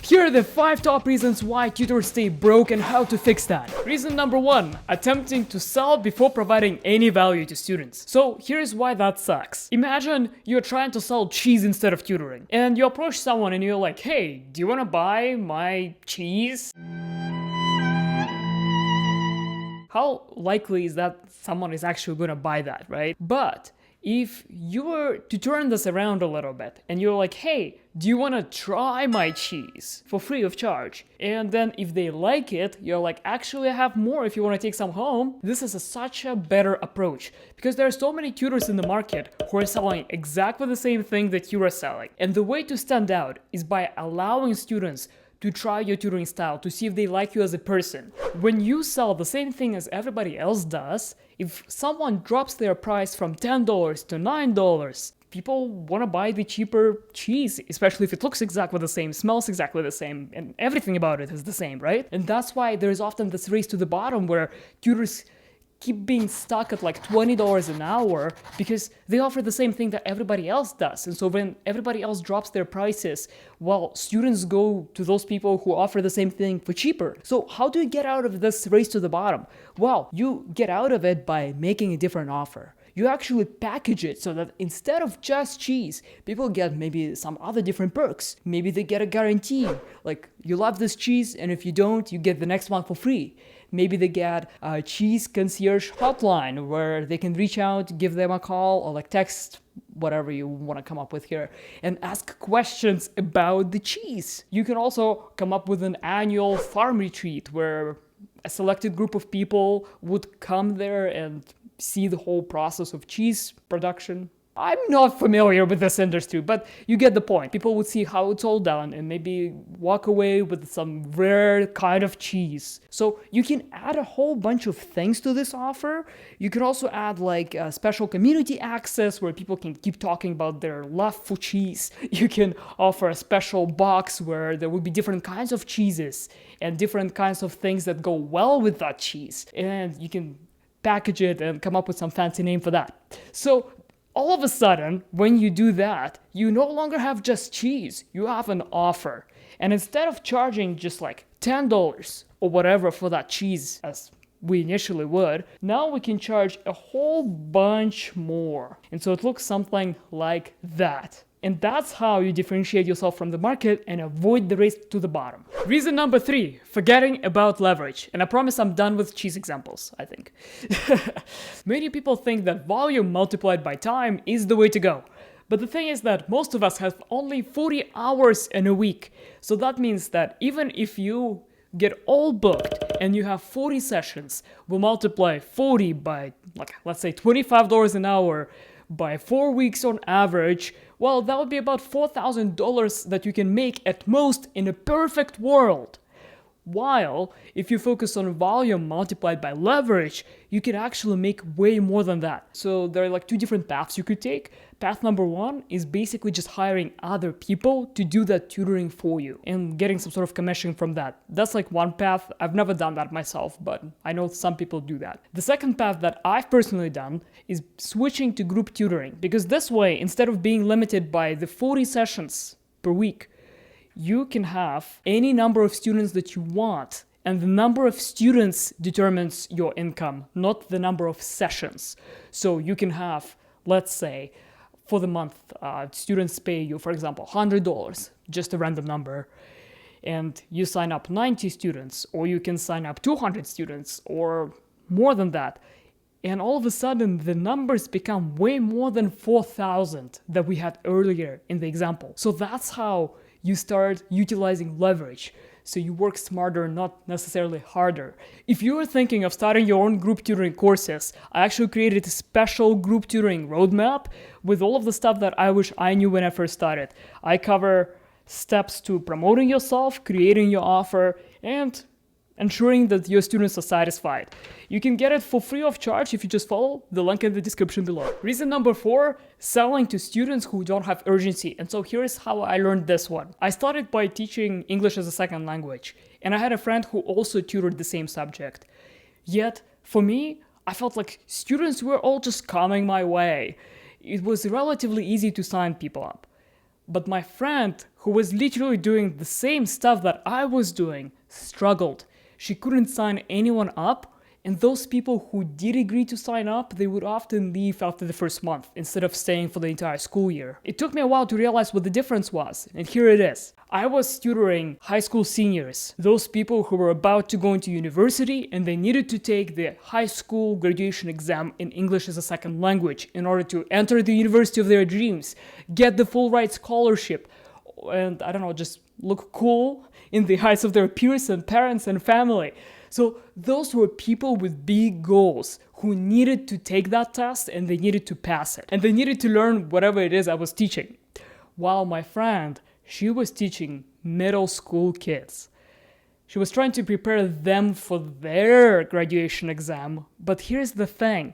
Here are the 5 top reasons why tutors stay broke and how to fix that. Reason number 1, attempting to sell before providing any value to students. So here's why that sucks. Imagine you're trying to sell cheese instead of tutoring, and you approach someone and you're like, hey, do you want to buy my cheese? How likely is that someone is actually going to buy that, right? But if you were to turn this around a little bit and you're like, hey, do you want to try my cheese for free of charge? And then if they like it, you're like, actually I have more if you want to take some home. This is such a better approach because there are so many tutors in the market who are selling exactly the same thing that you are selling. And the way to stand out is by allowing students to try your tutoring style to see if they like you as a person. When you sell the same thing as everybody else does, if someone drops their price from $10 to $9, people want to buy the cheaper cheese, especially if it looks exactly the same, smells exactly the same, and everything about it is the same, right? And that's why there's often this race to the bottom where tutors keep being stuck at like $20 an hour because they offer the same thing that everybody else does. And so when everybody else drops their prices, well, students go to those people who offer the same thing for cheaper. So how do you get out of this race to the bottom? Well, you get out of it by making a different offer. You actually package it so that instead of just cheese, people get maybe some other different perks. Maybe they get a guarantee, like you love this cheese and if you don't, you get the next one for free. Maybe they get a cheese concierge hotline where they can reach out, give them a call or like text, whatever you want to come up with here, and ask questions about the cheese. You can also come up with an annual farm retreat where a selected group of people would come there and see the whole process of cheese production. I'm not familiar with this industry, but you get the point. People would see how it's all done and maybe walk away with some rare kind of cheese. So you can add a whole bunch of things to this offer. You can also add like a special community access where people can keep talking about their love for cheese. You can offer a special box where there will be different kinds of cheeses and different kinds of things that go well with that cheese. And you can package it and come up with some fancy name for that. So all of a sudden, when you do that, you no longer have just cheese, you have an offer. And instead of charging just like $10 or whatever for that cheese as we initially would, now we can charge a whole bunch more. And so it looks something like that. And that's how you differentiate yourself from the market and avoid the race to the bottom. Reason number 3, forgetting about leverage. And I promise I'm done with cheese examples, I think. Many people think that volume multiplied by time is the way to go. But the thing is that most of us have only 40 hours in a week. So that means that even if you get all booked and you have 40 sessions, we'll multiply 40 by, like, let's say $25 an hour by 4 weeks on average. Well, that would be about $4,000 that you can make at most in a perfect world. While if you focus on volume multiplied by leverage, you can actually make way more than that. So there are like 2 different paths you could take. Path number 1 is basically just hiring other people to do that tutoring for you and getting some sort of commission from that. That's like one path. I've never done that myself, but I know some people do that. The second path that I've personally done is switching to group tutoring, because this way, instead of being limited by the 40 sessions per week, you can have any number of students that you want, and the number of students determines your income, not the number of sessions. So you can have, let's say, for the month, students pay you, for example, $100, just a random number, and you sign up 90 students, or you can sign up 200 students, or more than that. And all of a sudden, the numbers become way more than 4,000 that we had earlier in the example. So that's how you start utilizing leverage. So you work smarter, not necessarily harder. If you're thinking of starting your own group tutoring courses, I actually created a special group tutoring roadmap with all of the stuff that I wish I knew when I first started. I cover steps to promoting yourself, creating your offer, and ensuring that your students are satisfied. You can get it for free of charge if you just follow the link in the description below. Reason number 4, selling to students who don't have urgency. And so here's how I learned this one. I started by teaching English as a second language, and I had a friend who also tutored the same subject. Yet, for me, I felt like students were all just coming my way. It was relatively easy to sign people up. But my friend, who was literally doing the same stuff that I was doing, struggled. She couldn't sign anyone up, and those people who did agree to sign up, they would often leave after the first month instead of staying for the entire school year. It took me a while to realize what the difference was, and here it is. I was tutoring high school seniors, those people who were about to go into university and they needed to take the high school graduation exam in English as a second language in order to enter the university of their dreams, get the full ride scholarship, and I don't know, just look cool in the eyes of their peers and parents and family. So those were people with big goals who needed to take that test and they needed to pass it. And they needed to learn whatever it is I was teaching. While my friend, she was teaching middle school kids. She was trying to prepare them for their graduation exam. But here's the thing.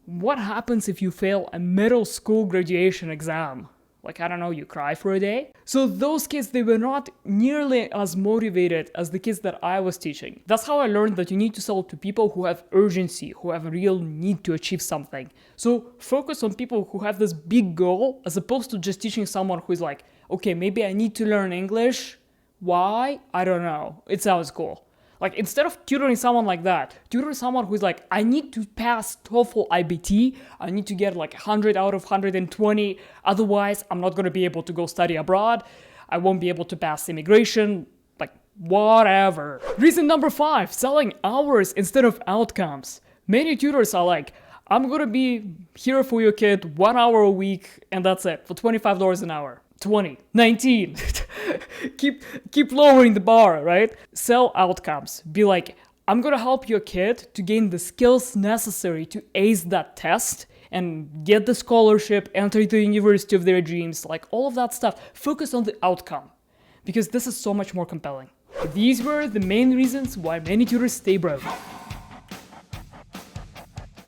What happens if you fail a middle school graduation exam? Like, I don't know, you cry for a day? So those kids, they were not nearly as motivated as the kids that I was teaching. That's how I learned that you need to sell to people who have urgency, who have a real need to achieve something. So focus on people who have this big goal, as opposed to just teaching someone who is like, okay, maybe I need to learn English. Why? I don't know. It sounds cool. Like, instead of tutoring someone like that, tutor someone who's like, I need to pass TOEFL IBT, I need to get like 100 out of 120, otherwise I'm not going to be able to go study abroad, I won't be able to pass immigration, like, whatever. Reason number 5, selling hours instead of outcomes. Many tutors are like, I'm going to be here for your kid 1 hour a week, and that's it, for $25 an hour. 20, 19. keep lowering the bar, right? Sell outcomes. Be like, I'm gonna help your kid to gain the skills necessary to ace that test and get the scholarship, enter the university of their dreams, like all of that stuff. Focus on the outcome, because this is so much more compelling. These were the main reasons why many tutors stay broke.